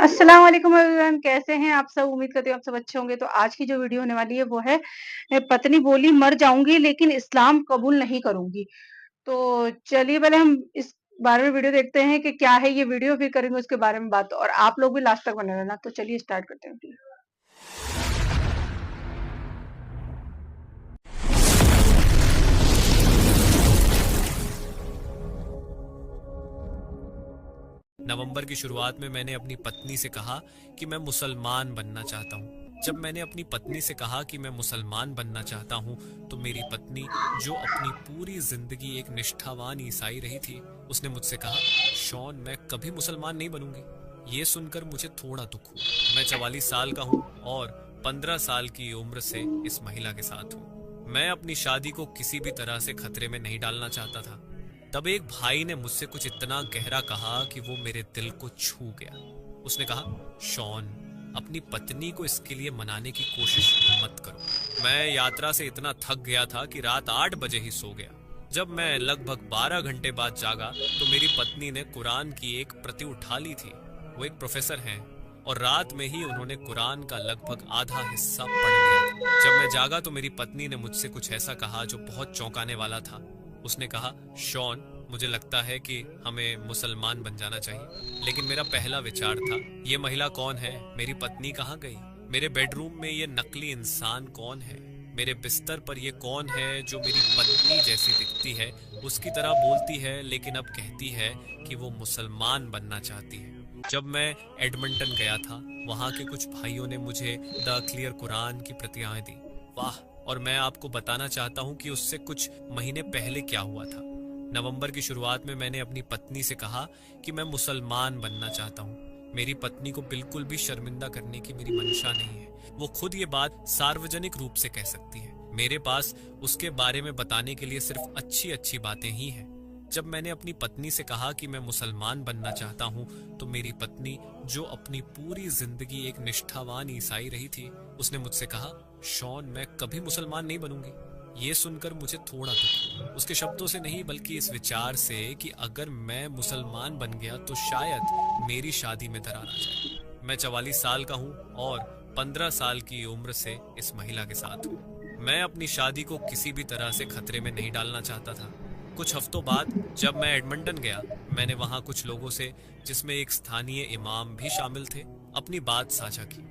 अस्सलाम वालेकुम एवरीवन, कैसे हैं आप सब? उम्मीद करती हूँ आप सब अच्छे होंगे। तो आज की जो वीडियो होने वाली है वो है पत्नी बोली मर जाऊँगी लेकिन इस्लाम कबूल नहीं करूँगी। तो चलिए पहले हम इस बारे में वीडियो देखते हैं कि क्या है ये वीडियो, फिर करेंगे उसके बारे में बात और आप लोग भी लास्ट तक बने रहना। तो चलिए स्टार्ट करते हैं वीडियो। नवंबर की शुरुआत में मैंने अपनी पत्नी से कहा कि मैं मुसलमान बनना चाहता हूँ। जब मैंने अपनी पत्नी से कहा कि मैं मुसलमान बनना चाहता हूँ, तो मेरी पत्नी, जो अपनी पूरी जिंदगी एक निष्ठावान ईसाई रही थी, उसने मुझसे कहा, शॉन, मैं कभी मुसलमान नहीं बनूंगी। ये सुनकर मुझे थोड़ा दुख हुआ। मैं 44 साल का हूँ और 15 साल की उम्र से इस महिला के साथ हूँ। मैं अपनी शादी को किसी भी तरह से खतरे में नहीं डालना चाहता था। तब एक भाई ने मुझसे कुछ इतना गहरा कहा कि वो मेरे दिल को छू गया। उसने कहा, शॉन, अपनी पत्नी को इसके लिए मनाने की कोशिश मत करो। मैं यात्रा से इतना थक गया था कि रात 8 बजे ही सो गया। जब मैं लगभग 12 घंटे बाद जागा तो मेरी पत्नी ने कुरान की एक प्रति उठा ली थी। वो एक प्रोफेसर हैं और रात में ही उन्होंने कुरान का लगभग आधा हिस्सा पढ़ लिया था। जब मैं जागा तो मेरी पत्नी ने मुझसे कुछ ऐसा कहा जो बहुत चौंकाने वाला था। उसने कहा, शॉन, मुझे लगता है कि हमें मुसलमान बन जाना चाहिए। लेकिन मेरा पहला विचार था, ये महिला कौन है? मेरी पत्नी कहाँ गई? मेरे बेडरूम में ये नकली इंसान कौन है? मेरे बिस्तर पर ये कौन है जो मेरी पत्नी जैसी दिखती है, उसकी तरह बोलती है, लेकिन अब कहती है कि वो मुसलमान बनना चाहती है। जब मैं एडमंटन गया था, वहाँ के कुछ भाइयों ने मुझे द क्लियर कुरान की प्रतियां दी। वाह! और मैं आपको बताना चाहता हूँ कि उससे कुछ महीने पहले क्या हुआ था। नवंबर की शुरुआत में मैंने अपनी पत्नी से कहा कि मैं मुसलमान बनना चाहता हूँ। मेरी पत्नी को बिल्कुल भी शर्मिंदा करने की मेरी मंशा नहीं है। वो खुद ये बात सार्वजनिक रूप से कह सकती है। मेरे पास उसके बारे में बताने के लिए सिर्फ अच्छी अच्छी बातें ही हैं। जब मैंने अपनी पत्नी से कहा कि मैं मुसलमान बनना चाहता हूँ, तो मेरी पत्नी, जो अपनी पूरी जिंदगी एक निष्ठावान ईसाई रही थी, उसने मुझसे कहा, शॉन, मैं कभी मुसलमान नहीं बनूंगी। ये सुनकर मुझे थोड़ा दुख हुआ। उसके शब्दों से नहीं, बल्कि इस विचार से कि अगर मैं मुसलमान बन गया तो शायद मेरी शादी में दरार आ जाए। मैं 44 साल का हूँ और 15 साल की उम्र से इस महिला के साथ हूँ। मैं अपनी शादी को किसी भी तरह से खतरे में नहीं डालना चाहता था। कुछ हफ्तों बाद जब मैं एडमंटन गया, मैंने वहां कुछ लोगों से, जिसमें एक स्थानीय इमाम भी शामिल थे, अपनी बात साझा की।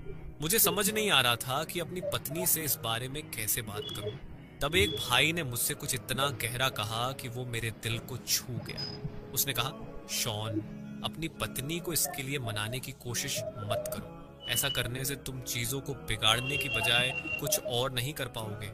मुझे समझ नहीं आ रहा था कि अपनी पत्नी से इस बारे में कैसे बात करूं। तब एक भाई ने मुझसे कुछ इतना गहरा कहा कि वो मेरे दिल को छू गया। उसने कहा, शॉन, अपनी पत्नी को इसके लिए मनाने की कोशिश मत करो। ऐसा करने से तुम चीजों को बिगाड़ने की बजाय कुछ और नहीं कर पाओगे।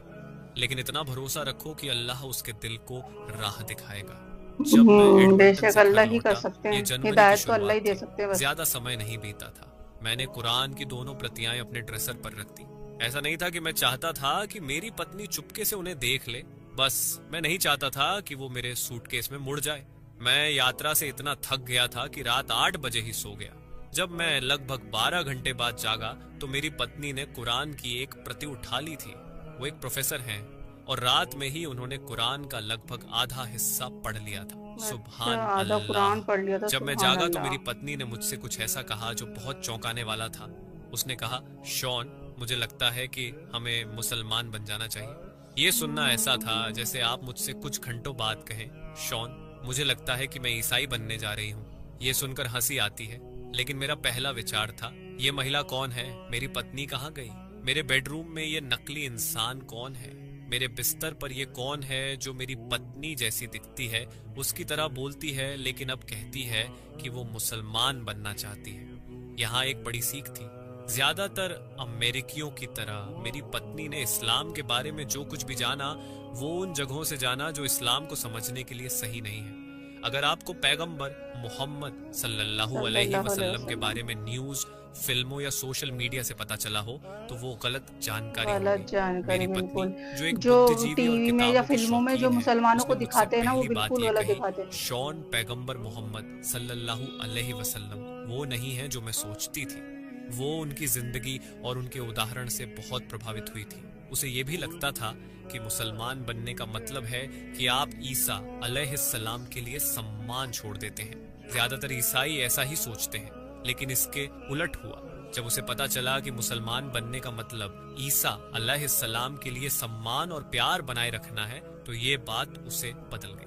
लेकिन इतना भरोसा रखो कि अल्लाह उसके दिल को राह दिखाएगा। जब मैं एडमंटन बेशक से घर अल्लाह ही कर लौटा, सकते ये हैं। जनवरी की हिदायत तो अल्लाह ही शुरुआत दे थी। सकते हैं बस। ज्यादा समय नहीं बीता था। मैंने कुरान की दोनों प्रतियां अपने ड्रेसर पर रख दी। ऐसा नहीं था कि मैं चाहता था कि मेरी पत्नी चुपके से उन्हें देख ले। बस मैं नहीं चाहता था कि वो मेरे सूटकेस में मुड़ जाए। मैं यात्रा से इतना थक गया था कि रात 8 बजे ही सो गया। जब मैं लगभग 12 घंटे बाद जागा तो मेरी पत्नी ने कुरान की एक प्रति उठा ली थी। वो एक प्रोफेसर हैं और रात में ही उन्होंने कुरान का लगभग आधा हिस्सा पढ़ लिया था। अच्छा, सुभान आधा कुरान अल्लाह! पढ़ लिया था, जब मैं सुभान जागा तो अल्लाह। मेरी पत्नी ने मुझसे कुछ ऐसा कहा जो बहुत चौंकाने वाला था। उसने कहा, शॉन, मुझे लगता है कि हमें मुसलमान बन जाना चाहिए। ये सुनना ऐसा था जैसे आप मुझसे कुछ घंटों बाद कहें, शॉन, मुझे लगता है कि मैं ईसाई बनने जा रही हूँ। ये सुनकर हंसी आती है, लेकिन मेरा पहला विचार था, ये महिला कौन है? मेरी पत्नी कहाँ गई? मेरे बेडरूम में ये नकली इंसान कौन है? मेरे बिस्तर पर ये कौन है जो मेरी पत्नी जैसी दिखती है, उसकी तरह बोलती है, लेकिन अब कहती है कि वो मुसलमान बनना चाहती है। यहाँ एक बड़ी सीख थी। ज्यादातर अमेरिकियों की तरह मेरी पत्नी ने इस्लाम के बारे में जो कुछ भी जाना, वो उन जगहों से जाना जो इस्लाम को समझने के लिए सही नहीं है। अगर आपको पैगंबर मोहम्मद सल्लल्लाहु अलैहि सल्लल्लाहु अलैहि वसल्लम के वसल्लम। बारे में न्यूज़, फिल्मों या सोशल मीडिया से पता चला हो, तो वो गलत जानकारी गलत होगी। जानकारी, मेरी पत्नी, बिल्कुल। जो एक जो बुद्धिजीवी और टीवी में या किताबों की फ़िल्मों में जो शौकीन है, मुसलमानों को उसने मुझसे दिखाते हैं ना, वो पहली बात बिल्कुल ये गलत कही, दिखाते हैं। शॉन, पैगंबर मोहम्मद सल्लल्लाहु अलैहि वसल्लम वो नहीं है जो मैं सोचती थी। वो उनकी जिंदगी और उनके उदाहरण से बहुत प्रभावित हुई थी। उसे ये भी लगता था कि मुसलमान बनने का मतलब है कि आप ईसा अलैहिस्सलाम के लिए सम्मान छोड़ देते हैं। ज्यादातर ईसाई ऐसा ही सोचते हैं। लेकिन इसके उलट हुआ। जब उसे पता चला कि मुसलमान बनने का मतलब ईसा अलैहिस्सलाम के लिए सम्मान और प्यार बनाए रखना है, तो ये बात उसे बदल गई।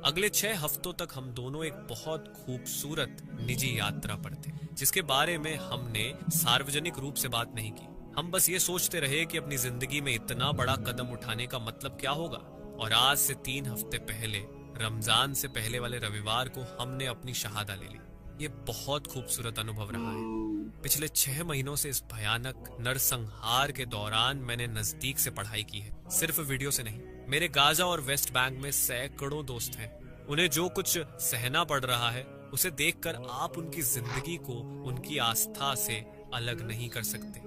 अगले 6 हफ्तों तक हम दोनों एक बहुत खूबसूरत निजी यात्रा पर थे, जिसके बारे में हमने सार्वजनिक रूप से बात नहीं की। हम बस ये सोचते रहे कि अपनी जिंदगी में इतना बड़ा कदम उठाने का मतलब क्या होगा। और आज से 3 हफ्ते पहले, रमजान से पहले वाले रविवार को, हमने अपनी शहादा ले ली। ये बहुत खूबसूरत अनुभव रहा है। पिछले 6 महीनों से इस भयानक नरसंहार के दौरान मैंने नजदीक से पढ़ाई की है, सिर्फ वीडियो से नहीं। मेरे गाजा और वेस्ट बैंक में सैकड़ों दोस्त हैं। उन्हें जो कुछ सहना पड़ रहा है, उसे देखकर आप उनकी जिंदगी को उनकी आस्था से अलग नहीं कर सकते।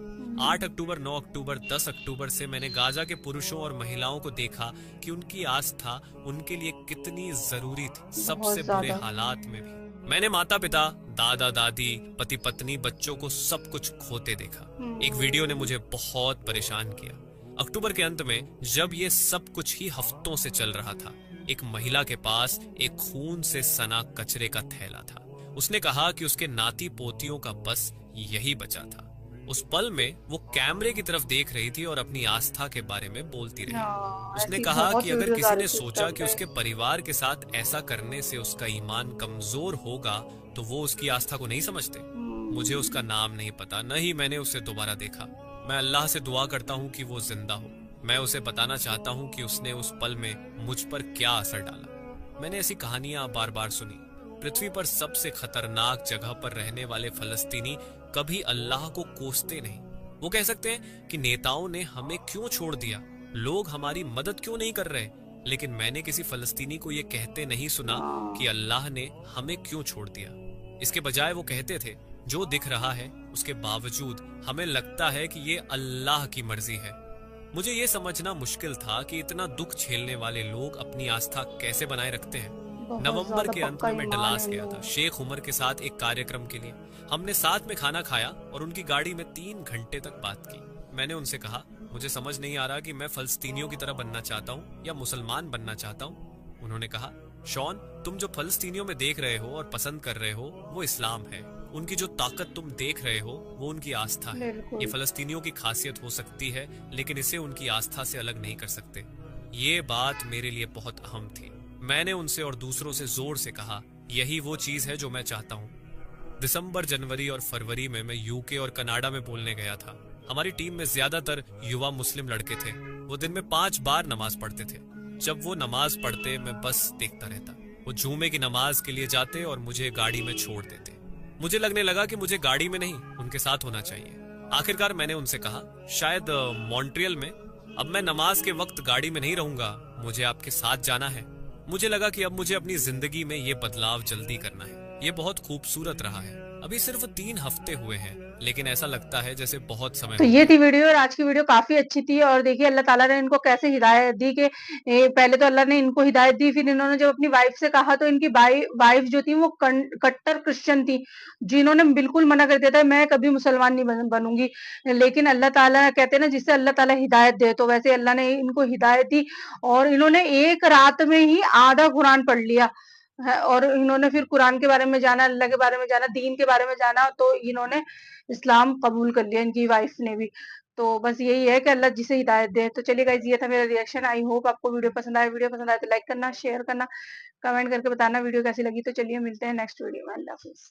8 अक्टूबर, 9 अक्टूबर, 10 अक्टूबर से मैंने गाजा के पुरुषों और महिलाओं को देखा कि उनकी आस्था उनके लिए कितनी जरूरी थी, सबसे बहुत बुरे ज़्यादा। हालात में भी। मैंने माता पिता, दादा दादी, पति पत्नी, बच्चों को सब कुछ खोते देखा। एक वीडियो ने मुझे बहुत परेशान किया। अक्टूबर के अंत में, जब ये सब कुछ ही हफ्तों से चल रहा था, एक महिला के पास एक खून से सना कचरे का थैला था। उसने कहा कि उसके नाती पोतियों का बस यही बचा था। उस पल में वो कैमरे की तरफ देख रही थी और अपनी आस्था के बारे में बोलती रही। हाँ, उसने ऐसी कहा बहुत कि अगर वीडियोज़ आ किसी रही ने थी उस सोचा टाइम कि पे। उसके परिवार के साथ ऐसा करने से उसका ईमान कमजोर होगा, तो वो उसकी आस्था को नहीं समझते। मुझे उसका नाम नहीं पता, न ही मैंने उसे दोबारा देखा। मैं अल्लाह से दुआ करता हूँ कि वो जिंदा हो। मैं उसे बताना चाहता हूँ कि उसने उस पल में मुझ पर क्या असर डाला। मैंने ऐसी कहानियां बार बार सुनी। पृथ्वी पर सबसे खतरनाक जगह पर रहने वाले फलस्तीनी कभी अल्लाह को कोसते नहीं। वो कह सकते हैं कि नेताओं ने हमें क्यों छोड़ दिया, लोग हमारी मदद क्यों नहीं कर रहे, लेकिन मैंने किसी फलस्तीनी को ये कहते नहीं सुना कि हाँ, अल्लाह ने हमें क्यों छोड़ दिया। इसके बजाय वो कहते थे, जो दिख रहा है उसके बावजूद हमें लगता है कि ये अल्लाह की मर्जी है। मुझे ये समझना मुश्किल था कि इतना दुख झेलने वाले लोग अपनी आस्था कैसे बनाए रखते हैं। बहुत नवंबर ज़्यादा के अंत पक्का में मैं ईमान डलास है इन गया था, लोगों का। शेख उमर के साथ एक कार्यक्रम के लिए। हमने साथ में खाना खाया और उनकी गाड़ी में 3 घंटे तक बात की। मैंने उनसे कहा, मुझे समझ नहीं आ रहा कि मैं फलस्तीनियों की तरह बनना चाहता हूँ या मुसलमान बनना चाहता हूँ। उन्होंने कहा, शॉन, तुम जो फलस्तीनियों में देख रहे हो और पसंद कर रहे हो, वो इस्लाम है। उनकी जो ताकत तुम देख रहे हो, वो उनकी आस्था है। ये बिल्कुल। फलस्तीनियों की खासियत हो सकती है, लेकिन इसे उनकी आस्था से अलग नहीं कर सकते। ये बात मेरे लिए बहुत अहम थी। मैंने उनसे और दूसरों से जोर से कहा, यही वो चीज है जो मैं चाहता हूँ। दिसंबर, जनवरी और फरवरी में मैं यूके और कनाडा में बोलने गया था। हमारी टीम में ज्यादातर युवा मुस्लिम लड़के थे। वो दिन में 5 बार नमाज पढ़ते थे। जब वो नमाज पढ़ते, मैं बस देखता रहता। वो जुमे की नमाज के लिए जाते और मुझे गाड़ी में छोड़ देते। मुझे लगने लगा कि मुझे गाड़ी में नहीं, उनके साथ होना चाहिए। आखिरकार मैंने उनसे कहा, शायद मॉन्ट्रियल में, अब मैं नमाज के वक्त गाड़ी में नहीं रहूंगा, मुझे आपके साथ जाना है। मुझे लगा कि अब मुझे अपनी जिंदगी में ये बदलाव जल्दी करना है। ये बहुत खूबसूरत रहा है। अभी सिर्फ 3 हफ्ते हुए हैं, लेकिन ऐसा लगता है जैसे बहुत समय तो हो ये गया। थी वीडियो और आज की वीडियो काफ़ी अच्छी थी और देखिए अल्लाह ताला ने इनको कैसे हिदायत दी कि पहले तो अल्लाह ने इनको हिदायत दी, फिर इन्होंने जब अपनी वाइफ से कहा तो इनकी वाइफ जो थी वो कट्टर क्रिश्चियन थी, जिन्होंने बिल्कुल मना कर दिया था, मैं कभी मुसलमान नहीं बनूंगी। लेकिन अल्लाह ताला कहते हैं ना, जिससे अल्लाह ताला हिदायत दे, तो वैसे अल्लाह ने इनको हिदायत दी और इन्होंने एक रात में ही आधा कुरान पढ़ लिया है और इन्होंने फिर कुरान के बारे में जाना, अल्लाह के बारे में जाना, दीन के बारे में जाना, तो इन्होंने इस्लाम कबूल कर लिया, इनकी वाइफ ने भी। तो बस यही है कि अल्लाह जिसे हिदायत दे। तो चलिए गाइस, ये था मेरा रिएक्शन। आई होप आपको वीडियो पसंद आया। वीडियो पसंद आए तो लाइक करना, शेयर करना, कमेंट करके बताना वीडियो कैसी लगी। तो चलिए मिलते हैं नेक्स्ट वीडियो में। अल्लाह हाफ़िज़।